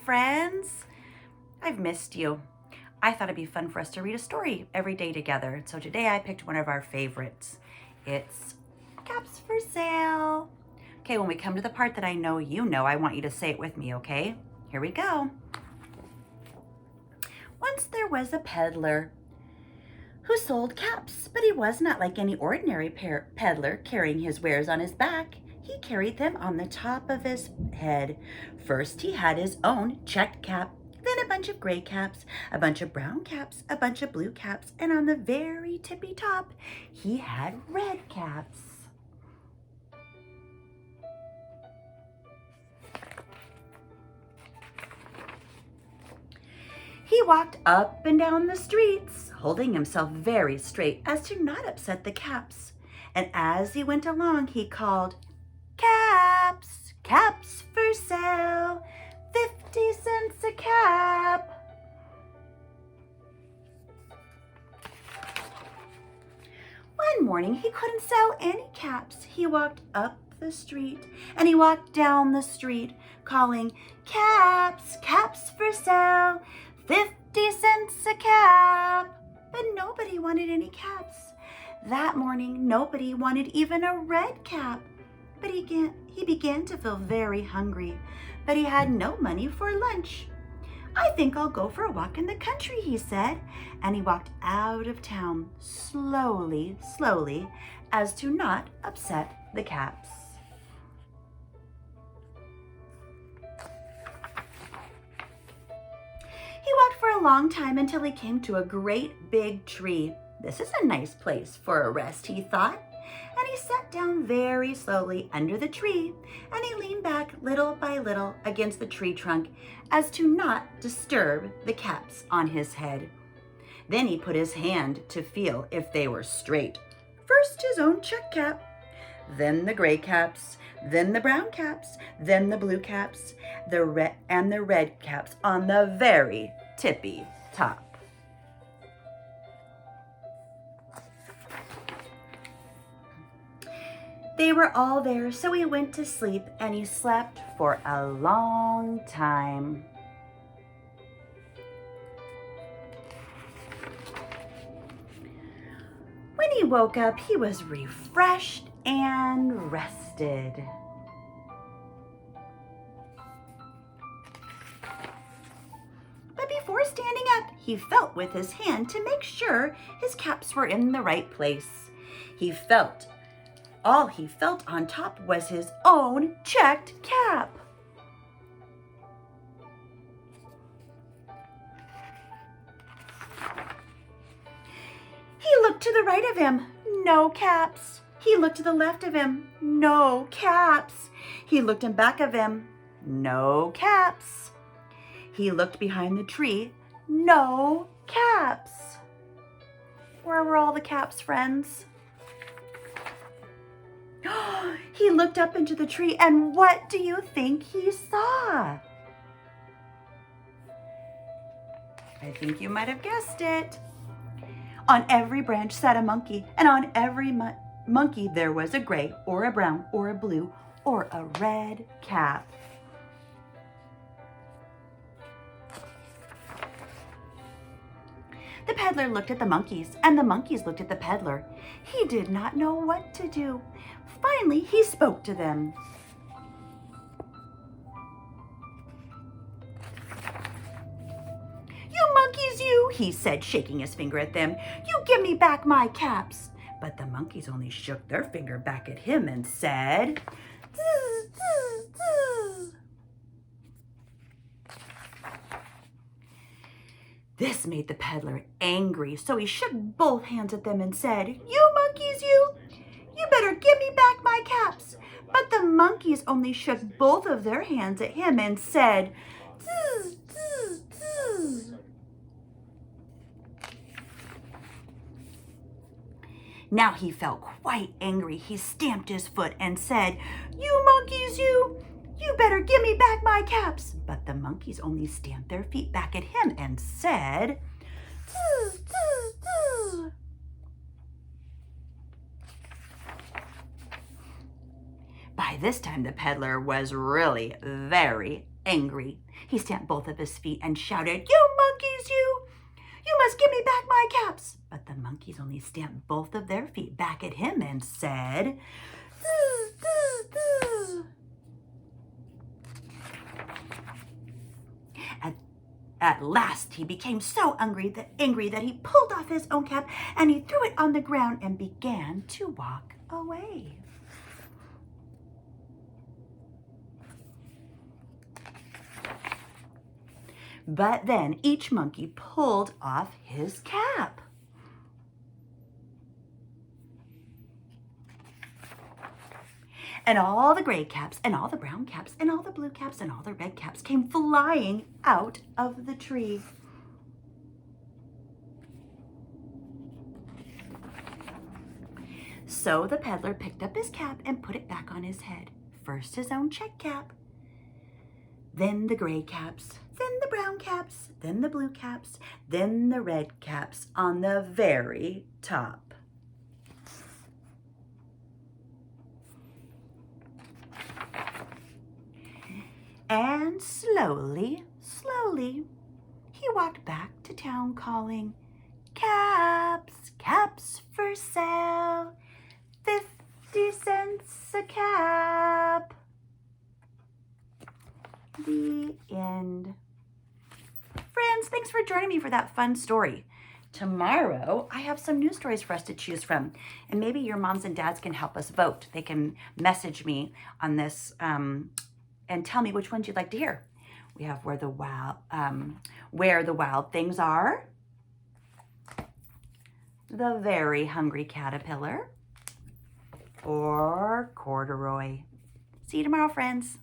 friends. I've missed you. I thought it'd be fun for us to read a story every day together. So today I picked one of our favorites. It's Caps for Sale. Okay, when we come to the part that I know you know, I want you to say it with me, okay? Here we go. Once there was a peddler who sold caps, but he was not like any ordinary peddler carrying his wares on his back. He carried them on the top of his head. First, he had his own checked cap, then a bunch of gray caps, a bunch of brown caps, a bunch of blue caps, and on the very tippy top, he had red caps. He walked up and down the streets, holding himself very straight as to not upset the caps. And as he went along, he called, "Caps, caps for sale, 50 cents a cap." One morning, he couldn't sell any caps. He walked up the street and he walked down the street, calling, "Caps, caps for sale, 50 cents a cap." But nobody wanted any caps. That morning, nobody wanted even a red cap. But he began to feel very hungry, but he had no money for lunch. "I think I'll go for a walk in the country," he said, and he walked out of town slowly, slowly, as to not upset the caps. He walked for a long time until he came to a great big tree. "This is a nice place for a rest," he thought, and he sat down very slowly under the tree, and he leaned back little by little against the tree trunk as to not disturb the caps on his head. Then he put his hand to feel if they were straight. First his own check cap, then the gray caps, then the brown caps, then the blue caps, the red caps on the very tippy top. They were all there, so he went to sleep, and he slept for a long time. When he woke up, he was refreshed and rested. But before standing up, he felt with his hand to make sure his caps were in the right place. All he felt on top was his own checked cap. He looked to the right of him, no caps. He looked to the left of him, no caps. He looked in back of him, no caps. He looked behind the tree, no caps. Where were all the caps, friends? He looked up into the tree, and what do you think he saw? I think you might have guessed it. On every branch sat a monkey, and on every monkey there was a gray or a brown or a blue or a red cap. The peddler looked at the monkeys, and the monkeys looked at the peddler. He did not know what to do. Finally, he spoke to them. "You monkeys, you," he said, shaking his finger at them. "You give me back my caps." But the monkeys only shook their finger back at him and said, "Zzz, zzz, zzz." This made the peddler angry, so he shook both hands at them and said, "You monkeys, you better give me back my caps." But the monkeys only shook both of their hands at him and said, "Zzz, zzz, zzz." Now he felt quite angry. He stamped his foot and said, "You monkeys, you better give me back my caps." But the monkeys only stamped their feet back at him and said, "Zzz, zzz, zzz." By this time, the peddler was really very angry. He stamped both of his feet and shouted, "You monkeys, you! You must give me back my caps!" But the monkeys only stamped both of their feet back at him and said, "Zzz, zzz, zzz." At last, he became so angry that he pulled off his own cap and he threw it on the ground and began to walk away. But then each monkey pulled off his cap. And all the gray caps and all the brown caps and all the blue caps and all the red caps came flying out of the tree. So the peddler picked up his cap and put it back on his head. First his own check cap, then the gray caps, then the brown caps, then the blue caps, then the red caps on the very top. And slowly, slowly, he walked back to town calling, "Caps, caps for sale, 50 cents a cap." The end. Friends, thanks for joining me for that fun story. Tomorrow, I have some new stories for us to choose from, and maybe your moms and dads can help us vote. They can message me on this and tell me which ones you'd like to hear. We have Where the Wild Things Are, The Very Hungry Caterpillar, or Corduroy. See you tomorrow, friends.